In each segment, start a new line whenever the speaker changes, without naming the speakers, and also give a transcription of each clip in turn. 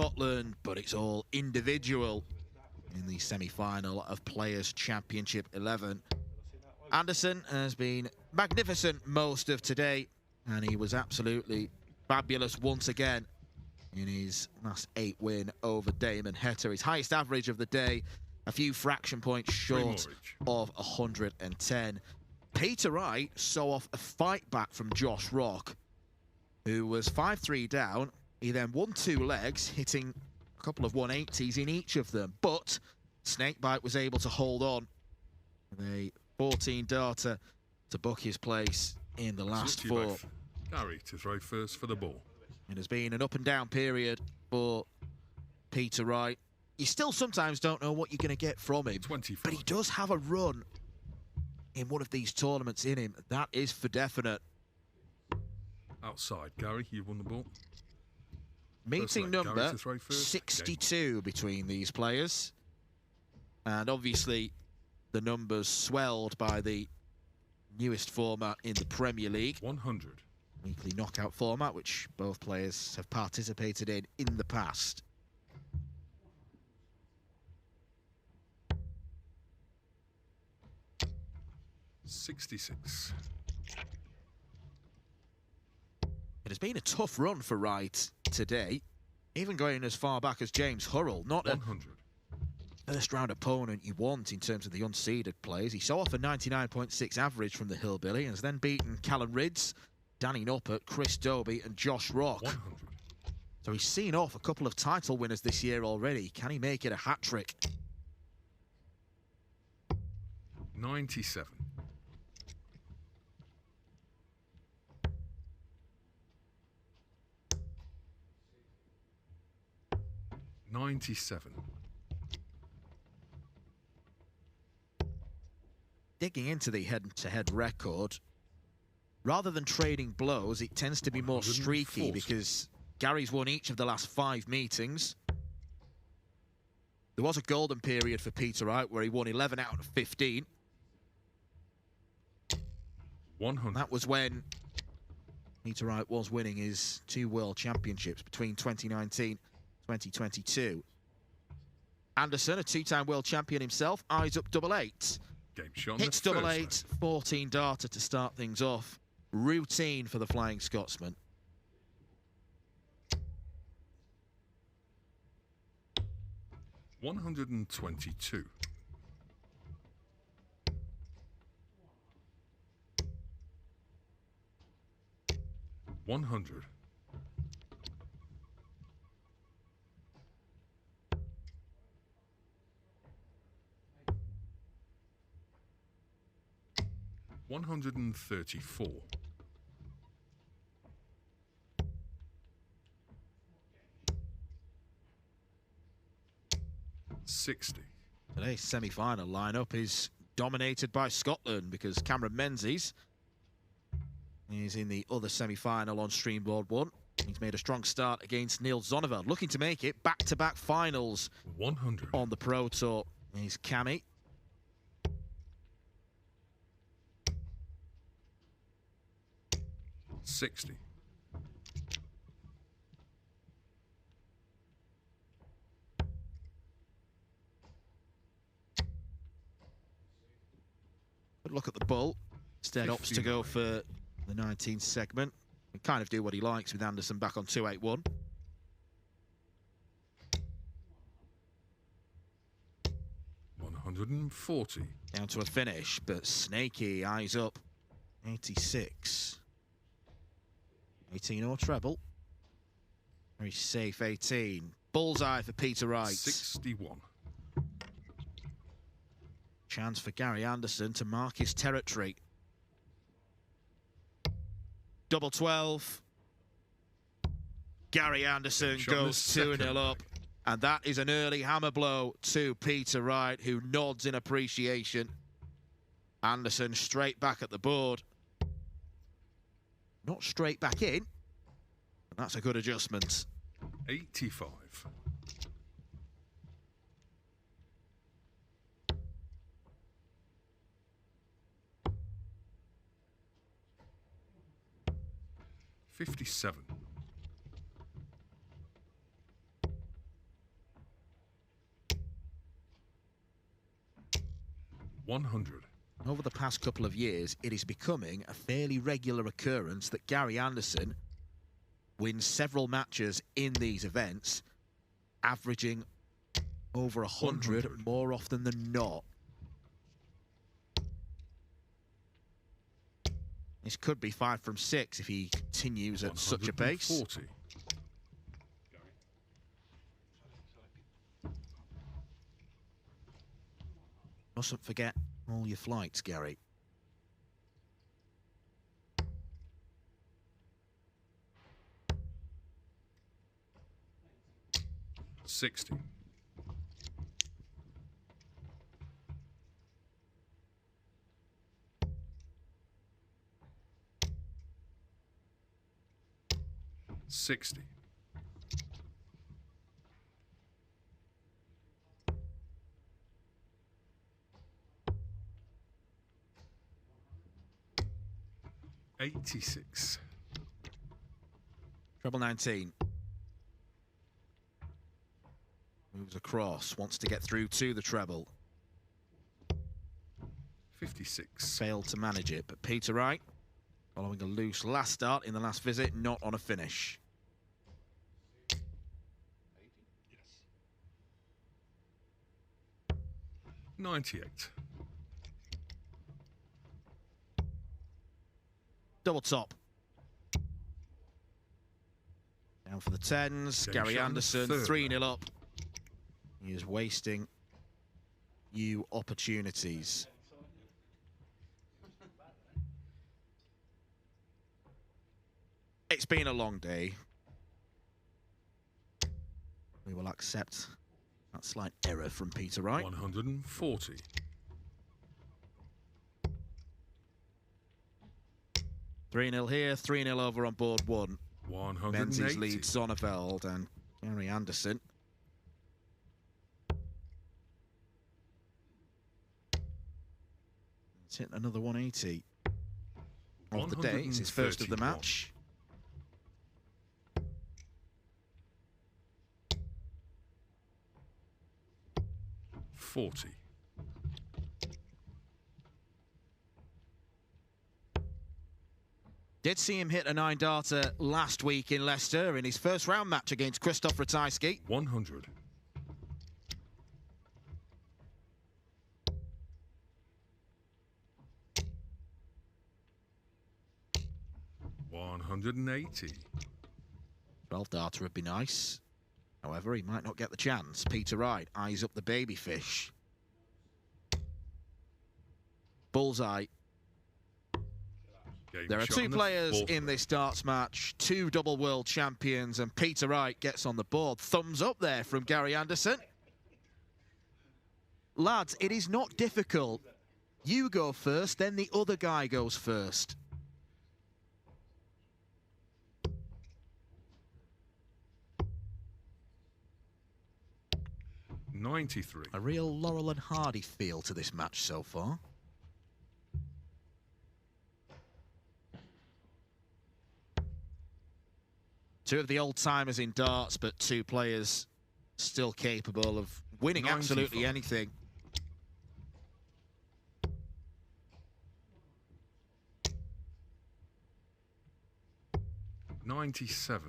Scotland, but it's all individual in the semi-final of Players' Championship 11. Anderson has been magnificent most of today, and he was absolutely fabulous once again in his last 8 win over Damon Heta. His highest average of the day, a few fraction points short of 110. Peter Wright saw off a fight back from Josh Rock, who was 5-3 down. He then won 2 legs, hitting a couple of 180s in each of them, but Snakebite was able to hold on with a 14-darter to book his place in the last 4.
Gary to throw first for the ball.
It has been an up and down period for Peter Wright. You still sometimes don't know what you're going to get from him,
25.
but he does have a run in one of these tournaments in him. That is for definite.
Outside, Gary, you've won the ball.
Meeting number 62 between these players. And obviously, the numbers swelled by the newest format in the Premier League.
100.
Weekly knockout format, which both players have participated in the past.
$66.
It has been a tough run for Wright today, even going as far back as James Hurrell. Not
100.
A first-round opponent you want in terms of the unseeded players. He saw off a 99.6 average from the Hillbilly and has then beaten Callum Ridds, Danny Nuppert, Chris Dobie and Josh Rock.
100.
So he's seen off a couple of title winners this year already. Can he make it a hat-trick?
97. 97.
Digging into the head-to-head record, rather than trading blows, it tends to be more streaky because Gary's won each of the last 5 meetings. There was a golden period for Peter Wright where he won 11 out of 15.
100.
That was when Peter Wright was winning his 2 World Championships between 2019 2022. Anderson, a 2-time world champion himself, eyes up double 8.
Game shot.
Hits double 8, 14-darter to start things off. Routine for the Flying Scotsman.
$122. 100. 134. 60.
Today's semi-final lineup is dominated by Scotland because Cameron Menzies is in the other semi-final on Streamboard 1. He's made a strong start against Neil Zonneveld, looking to make it back-to-back finals
100
on the Pro Tour. He's Cammy.
$60.
'Look at the bull. Instead opts to go for the 19th segment. He kind of do what he likes with Anderson back on 281.
$140.
Down to a finish, but Snaky eyes up. 86. 18 or treble. Very safe 18. Bullseye for Peter Wright.
61.
Chance for Gary Anderson to mark his territory. Double 12. Gary Anderson goes 2-0 up. And that is an early hammer blow to Peter Wright, who nods in appreciation. Anderson straight back at the board. Not straight back in. But that's a good adjustment.
85. $57. 100.
Over the past couple of years, it is becoming a fairly regular occurrence that Gary Anderson wins several matches in these events, averaging over 100 more often than not. This could be 5 from 6 if he continues at such a pace.
140.
Mustn't forget all your flights, Gary.
$60. 60. 86.
Treble 19. Moves across, wants to get through to the treble.
56.
Failed to manage it, but Peter Wright, following a loose last start in the last visit, not on a finish.
98.
Double top. Down for the tens. Gary Anderson, 3-0 up. He is wasting new opportunities. It's been a long day. We will accept that slight error from Peter Wright.
140.
Three-0 here, 3-0 over on board one.
180.
Menzies leads Zonneveld and Gary Anderson. It's hit another 180 of the day. It's his first of the match.
$40.
Did see him hit a 9-darter last week in Leicester in his first round match against Krzysztof Ratajski.
100. $180.
12-darter would be nice. However, he might not get the chance. Peter Wright eyes up the baby fish. Bullseye. There are two players in this darts match, two double world champions, and Peter Wright gets on the board. Thumbs up there from Gary Anderson. Lads, it is not difficult. You go first, then the other guy goes first.
$93.
A real Laurel and Hardy feel to this match so far. Two of the old-timers in darts, but two players still capable of winning
95.
Absolutely anything.
$97.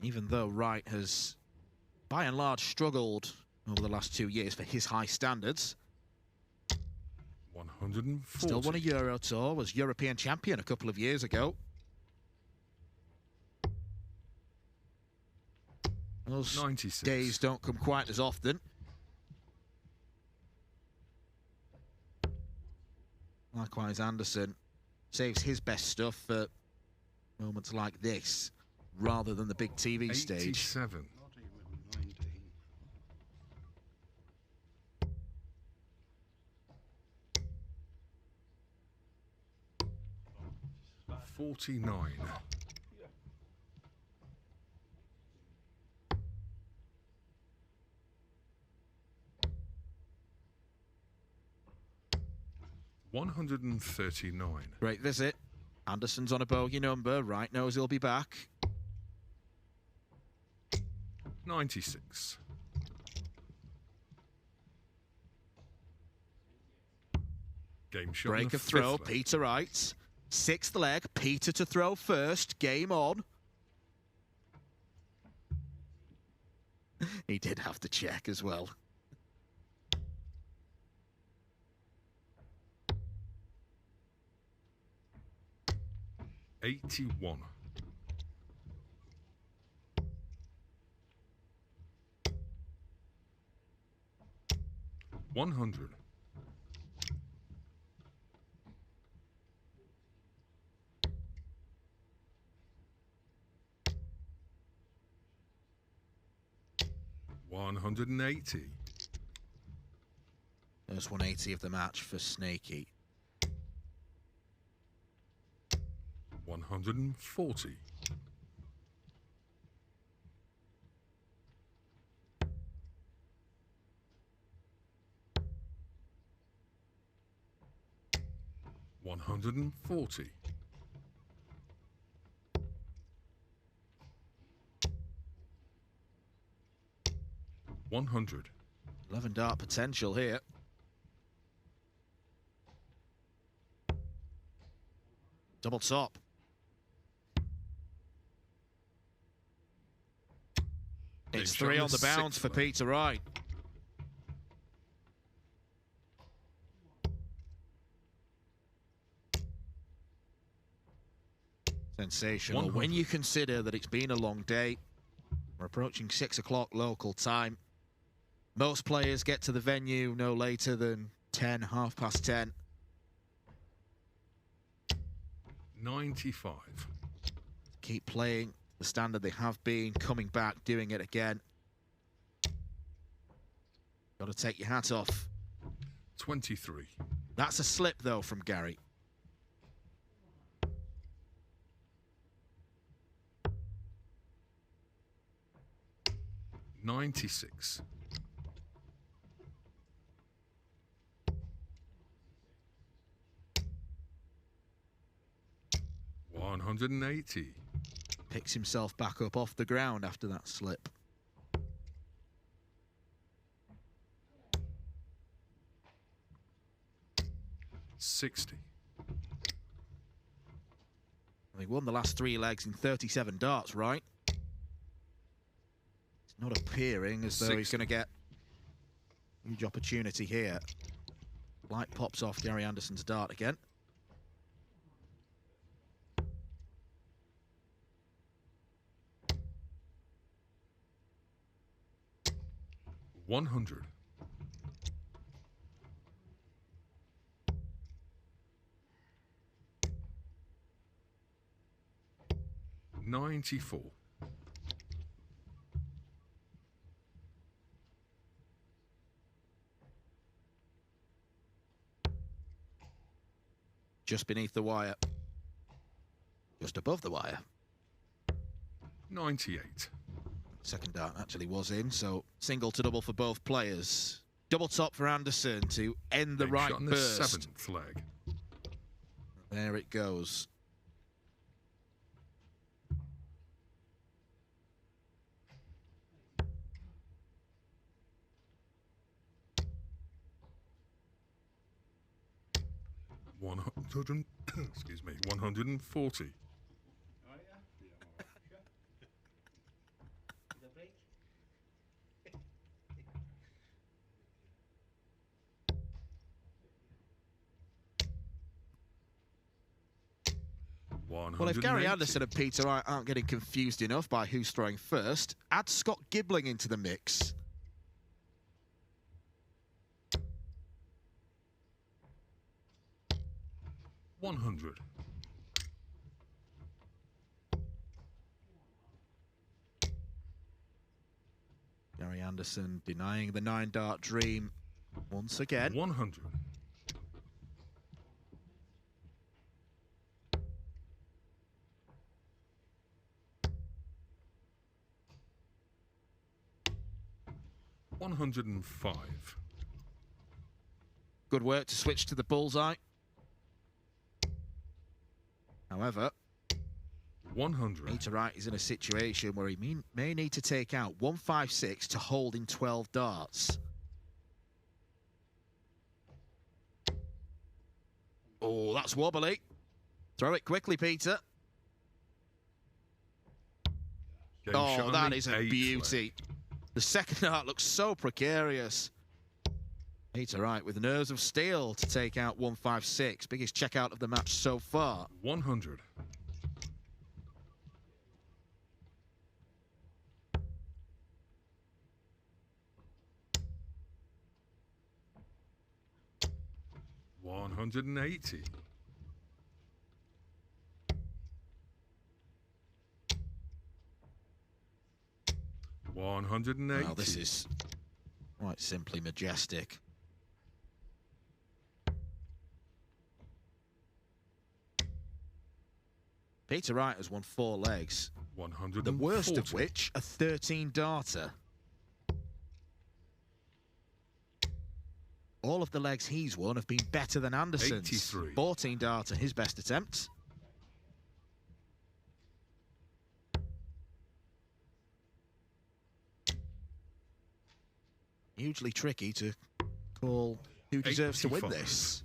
Even though Wright has, by and large, struggled over the last 2 years for his high standards,
140.
still won a Euro Tour, was European champion a couple of years ago. Those
96.
days don't come quite as often. Likewise, Anderson saves his best stuff for moments like this, rather than the big TV stage.
87. $49. $139.
Great visit. Anderson's on a bogey number. Wright knows he'll be back.
96. Game shot.
Break of throw, Peter Wright. Sixth leg, Peter to throw first. Game on. He did have to check as well.
'81. 100. 180.
First 180 of the match for Snakey.
140. 140. 100.
11 dart potential here. Double top. It's 3 on the bounce for Peter Wright. Sensational.
100.
When you consider that it's been a long day, we're approaching 6 o'clock local time. Most players get to the venue no later than 10, 10:30.
95.
Keep playing the standard they have been, coming back, doing it again. Got to take your hat off.
23.
That's a slip, though, from Gary.
'96. 180.
Picks himself back up off the ground after that slip.
'60.
He won the last 3 legs in 37 darts, right? It's not appearing as though
60.
he's going to get a huge opportunity here. Light pops off Gary Anderson's dart again.
100. 94.
'Just beneath the wire. Just above the wire.
98.
Second dart actually was in, so single to double for both players. Double top for Anderson to end the right
shot in
burst.
the 7th leg.
There it goes.
Excuse me, 140.
Well, if Gary Anderson and Peter Wright aren't getting confused enough by who's throwing first, add Scott Gibbling into the mix.
$100.
Gary Anderson denying the 9-dart dream once again.
100. 105.
Good work to switch to the bullseye. However,
100.
Peter Wright is in a situation where he may need to take out 156 to hold in 12 darts. Oh, that's wobbly. Throw it quickly, Peter.
Game
Oh,
shot on
that
the
is a
8th
beauty.
leg.
The second dart looks so precarious. Peter Wright with nerves of steel to take out 156. Biggest checkout of the match so far.
100. $180. 180.
Well, this is quite simply majestic. Peter Wright has won 4 legs,
140.
the worst of which a 13-darter. All of the legs he's won have been better than Anderson's.
83.
14-darter, his best attempt. Hugely tricky to call who deserves to win
85.
this.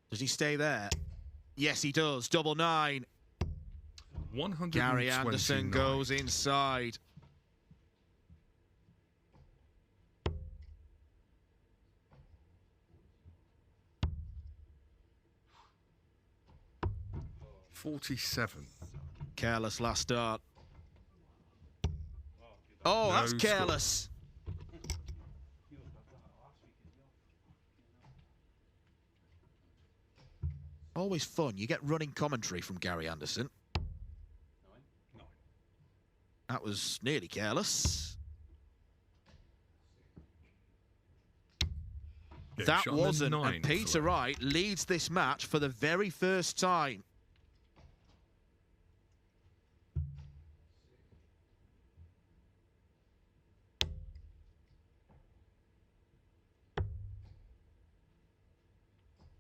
Does he stay there? Yes, he does. Double 9.
129.
Gary Anderson goes inside.
$47.
Careless last start. Oh,
No
that's
score.
careless. Always fun. You get running commentary from Gary Anderson. That was nearly careless.
Game
That
shot on the
wasn't. And
9th
Peter
leg.
Wright leads this match for the very first time.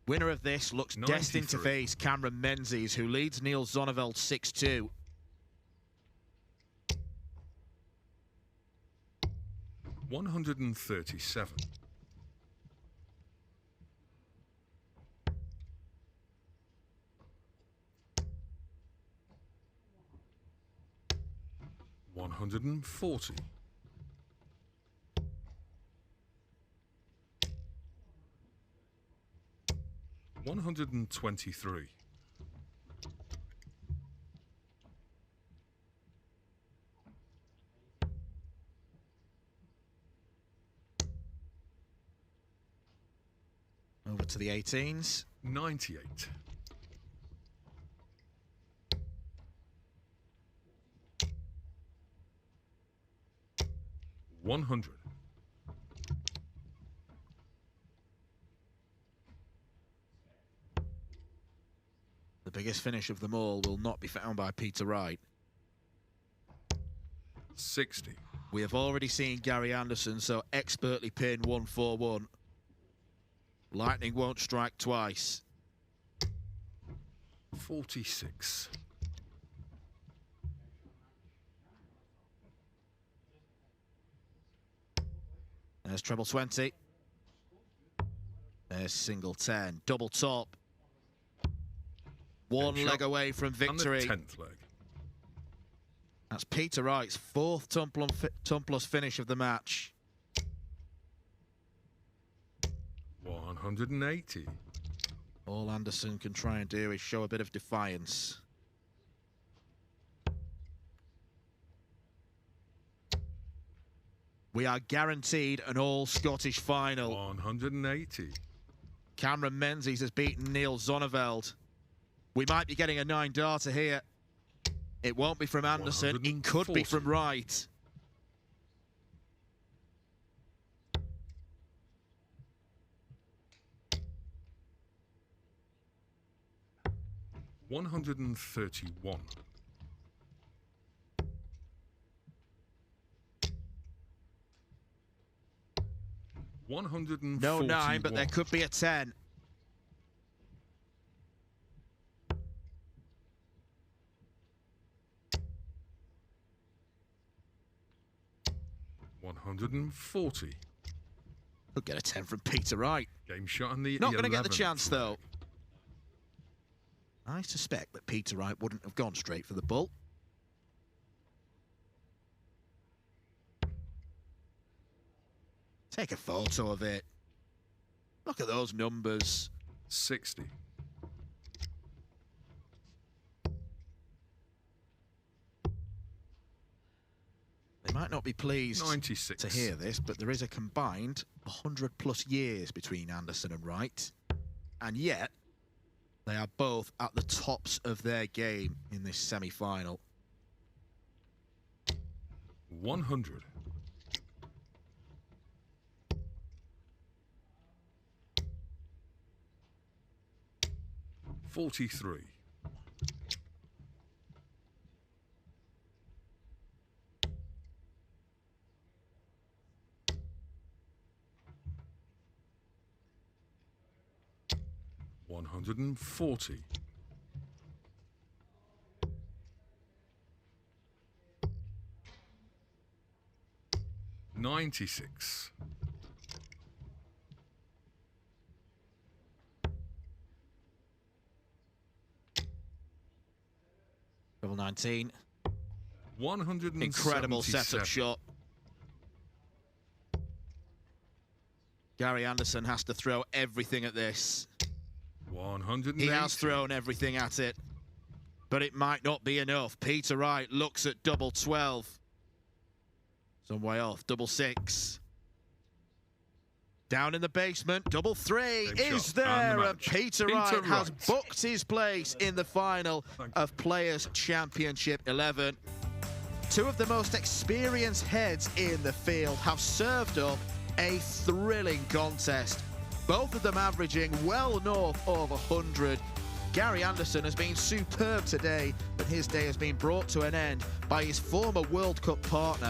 Winner of this looks destined to
93.
face Cameron Menzies, who leads Neil Zonneveld 6-2.
$137. $140. $123.
Over to the 18s.
98. $100.
The biggest finish of them all will not be found by Peter Wright.
60.
We have already seen Gary Anderson so expertly pin 1-4-1. Lightning won't strike twice.
46.
There's treble 20. There's single 10. Double top. One
Game
leg
shot
away from victory.
And the 10th leg.
That's Peter Wright's 4th Tumplus finish of the match.
180.
All Anderson can try and do is show a bit of defiance. We are guaranteed an all-Scottish final.
180.
Cameron Menzies has beaten Neil Zonneveld. We might be getting a 9-darter here. It won't be from Anderson. It could be
140.
from Wright.
$131. $141.
No 9, but there could be a 10.
140.
Could get a 10 from Peter Wright.
Game shot on the
Not going to get the
11th
chance,
leg.
though. I suspect that Peter Wright wouldn't have gone straight for the bull. Take a photo of it. Look at those numbers.
60.
They might not be pleased
96.
to hear this, but there is a combined 100+ years between Anderson and Wright. And yet, they are both at the tops of their game in this semi-final.
100. $43. $140. $96.
Double 19.
177.
Incredible setup shot. Gary Anderson has to throw everything at this.
180.
He has thrown everything at it, but it might not be enough. Peter Wright looks at double 12. Some way off. Double 6. Down in the basement. Double 3
Game
is
shot
there,
and the
and
match.
Peter
Peter
Wright has
Wright.
booked his place in the final of Players' Championship 11. Two of the most experienced heads in the field have served up a thrilling contest. Both of them averaging well north of 100. Gary Anderson has been superb today, but his day has been brought to an end by his former World Cup partner,